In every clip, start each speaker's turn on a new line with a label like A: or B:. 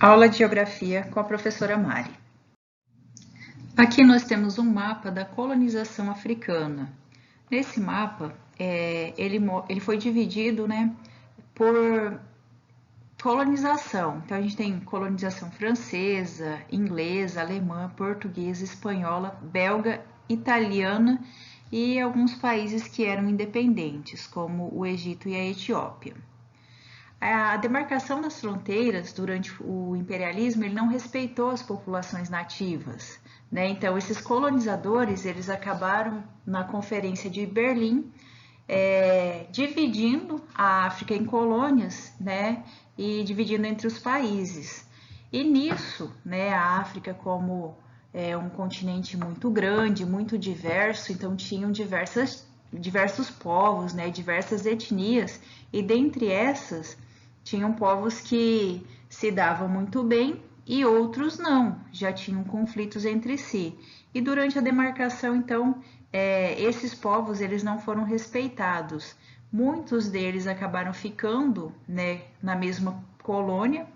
A: Aula de Geografia com a professora Mari. Aqui nós temos um mapa da colonização africana. Nesse mapa, ele foi dividido, por colonização. Então, a gente tem colonização francesa, inglesa, alemã, portuguesa, espanhola, belga, italiana e alguns países que eram independentes, como o Egito e a Etiópia. A demarcação das fronteiras durante o imperialismo ele não respeitou as populações nativas, né? Então esses colonizadores eles acabaram na Conferência de Berlim dividindo a África em colônias, né? E dividindo entre os países. E nisso, né? A África como um continente muito grande, muito diverso, então tinham diversos povos, né? Diversas etnias e dentre essas tinham povos que se davam muito bem e outros não, já tinham conflitos entre si. E durante a demarcação, então, esses povos eles não foram respeitados. Muitos deles acabaram ficando, né, na mesma colônia,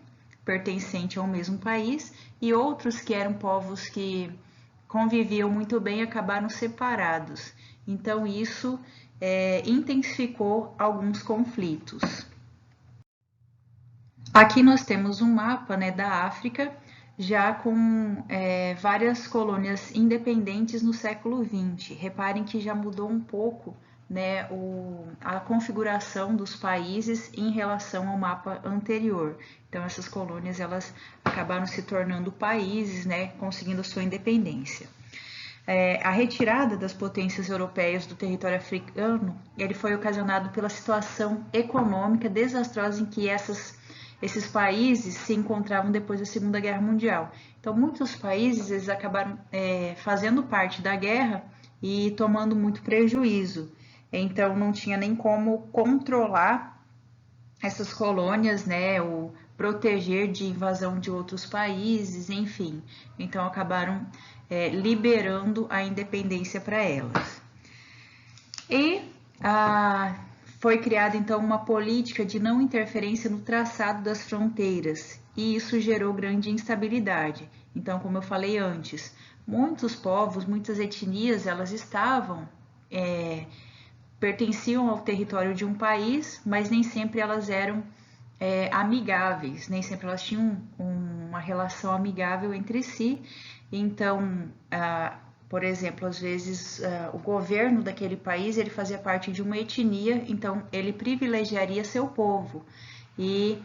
A: pertencente ao mesmo país, e outros que eram povos que conviviam muito bem acabaram separados. Então, isso intensificou alguns conflitos. Aqui nós temos um mapa, né, da África, já com várias colônias independentes no século XX. Reparem que já mudou um pouco, né, a configuração dos países em relação ao mapa anterior. Então essas colônias elas acabaram se tornando países, né, conseguindo sua independência. A retirada das potências europeias do território africano ele foi ocasionado pela situação econômica desastrosa em que esses países se encontravam depois da Segunda Guerra Mundial. Então, muitos países eles acabaram fazendo parte da guerra e tomando muito prejuízo. Então, não tinha nem como controlar essas colônias, né, ou proteger de invasão de outros países, enfim. Então, acabaram liberando a independência para elas. E foi criada então uma política de não interferência no traçado das fronteiras e isso gerou grande instabilidade. Então, como eu falei antes, muitos povos, muitas etnias, elas pertenciam ao território de um país, mas nem sempre elas eram amigáveis, nem sempre elas tinham uma relação amigável entre si. Então, por exemplo, às vezes o governo daquele país ele fazia parte de uma etnia, então ele privilegiaria seu povo e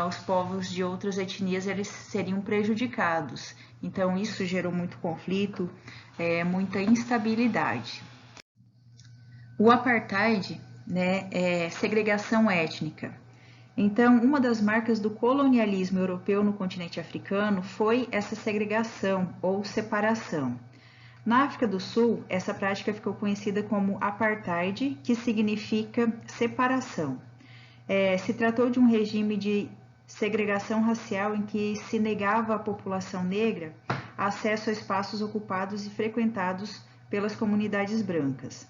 A: os povos de outras etnias eles seriam prejudicados. Então isso gerou muito conflito, muita instabilidade. O apartheid, né, é segregação étnica. Então, uma das marcas do colonialismo europeu no continente africano foi essa segregação ou separação. Na África do Sul, essa prática ficou conhecida como apartheid, que significa separação. Se tratou de um regime de segregação racial em que se negava à população negra acesso a espaços ocupados e frequentados pelas comunidades brancas.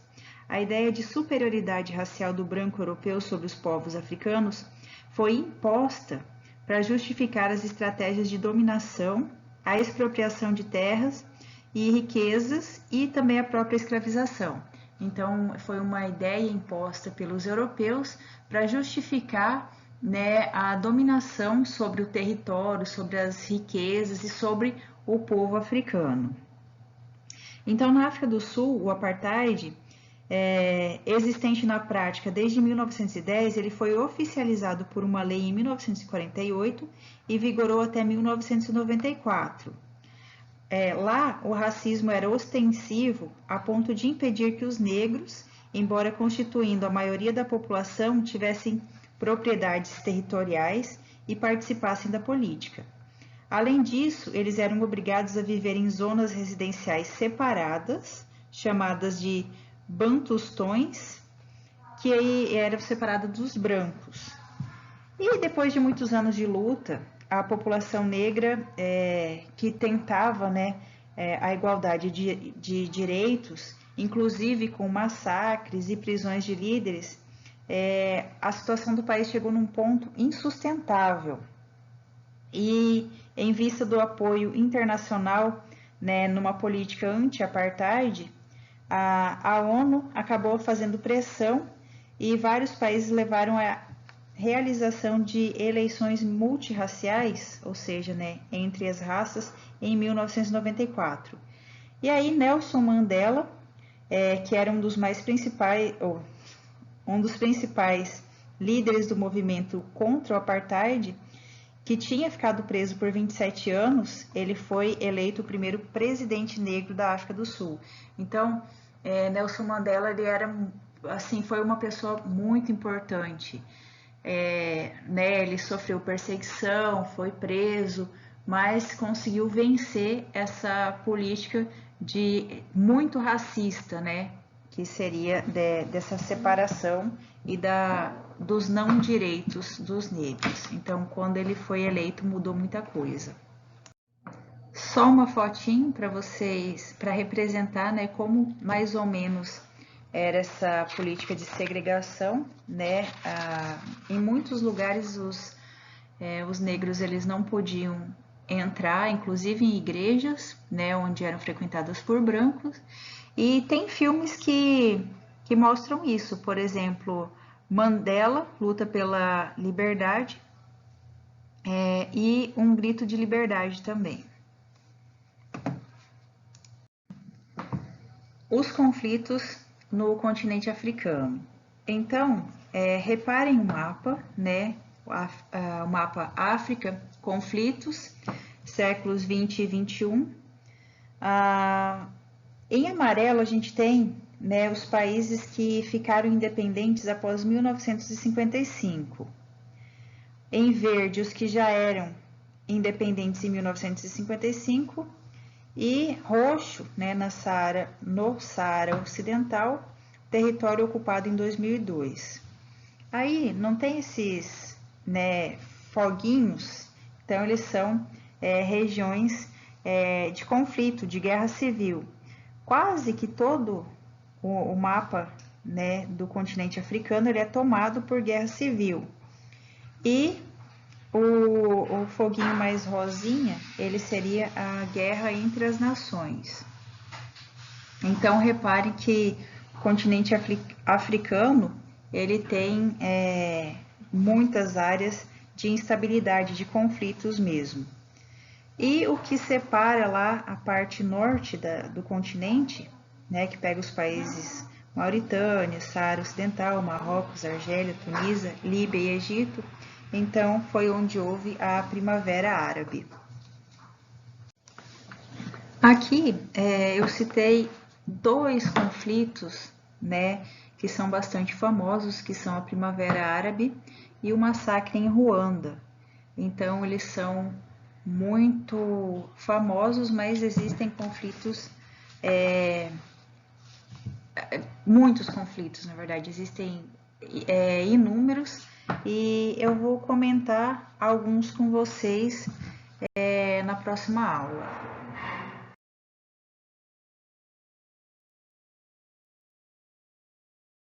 A: A ideia de superioridade racial do branco europeu sobre os povos africanos foi imposta para justificar as estratégias de dominação, a expropriação de terras e riquezas e também a própria escravização. Então, foi uma ideia imposta pelos europeus para justificar, né, a dominação sobre o território, sobre as riquezas e sobre o povo africano. Então, na África do Sul, o apartheid existente na prática desde 1910, ele foi oficializado por uma lei em 1948 e vigorou até 1994. Lá, o racismo era ostensivo a ponto de impedir que os negros, embora constituindo a maioria da população, tivessem propriedades territoriais e participassem da política. Além disso, eles eram obrigados a viver em zonas residenciais separadas, chamadas de bantustões, que eram separadas dos brancos. E depois de muitos anos de luta, a população negra que tentava, né, a igualdade de direitos, inclusive com massacres e prisões de líderes, a situação do país chegou num ponto insustentável. E em vista do apoio internacional, né, numa política anti-apartheid, a ONU acabou fazendo pressão e vários países levaram a realização de eleições multirraciais, ou seja, né, entre as raças, em 1994. E aí Nelson Mandela, que era um dos principais líderes do movimento contra o apartheid, que tinha ficado preso por 27 anos, ele foi eleito o primeiro presidente negro da África do Sul. Então, Nelson Mandela, ele era, assim, foi uma pessoa muito importante. Né, ele sofreu perseguição, foi preso, mas conseguiu vencer essa política muito racista, né, que seria dessa separação e dos não direitos dos negros. Então, quando ele foi eleito, mudou muita coisa. Só uma fotinho para vocês, para representar, né, como mais ou menos era essa política de segregação, né? Em muitos lugares os negros eles não podiam entrar, inclusive em igrejas, né, onde eram frequentadas por brancos. E tem filmes que mostram isso, por exemplo, Mandela, Luta pela Liberdade, e Um Grito de Liberdade também. Os conflitos no continente africano. Então, reparem o mapa, né? O mapa África, conflitos, séculos 20 e 21. Em amarelo, a gente tem, né, os países que ficaram independentes após 1955. Em verde, os que já eram independentes em 1955. E roxo, né, no Saara Ocidental, território ocupado em 2002. Aí não tem esses, né, foguinhos, então eles são regiões de conflito, de guerra civil. Quase que todo o mapa, né, do continente africano ele é tomado por guerra civil. E o foguinho mais rosinha, ele seria a guerra entre as nações. Então, repare que o continente africano, ele tem muitas áreas de instabilidade, de conflitos mesmo. E o que separa lá a parte norte do continente, né, que pega os países Mauritânia, Saara Ocidental, Marrocos, Argélia, Tunísia, Líbia e Egito, então foi onde houve a Primavera Árabe. Aqui eu citei dois conflitos, né, que são bastante famosos, que são a Primavera Árabe e o massacre em Ruanda. Então eles são muito famosos, mas existem conflitos, muitos conflitos, na verdade, existem inúmeros, e eu vou comentar alguns com vocês na próxima aula.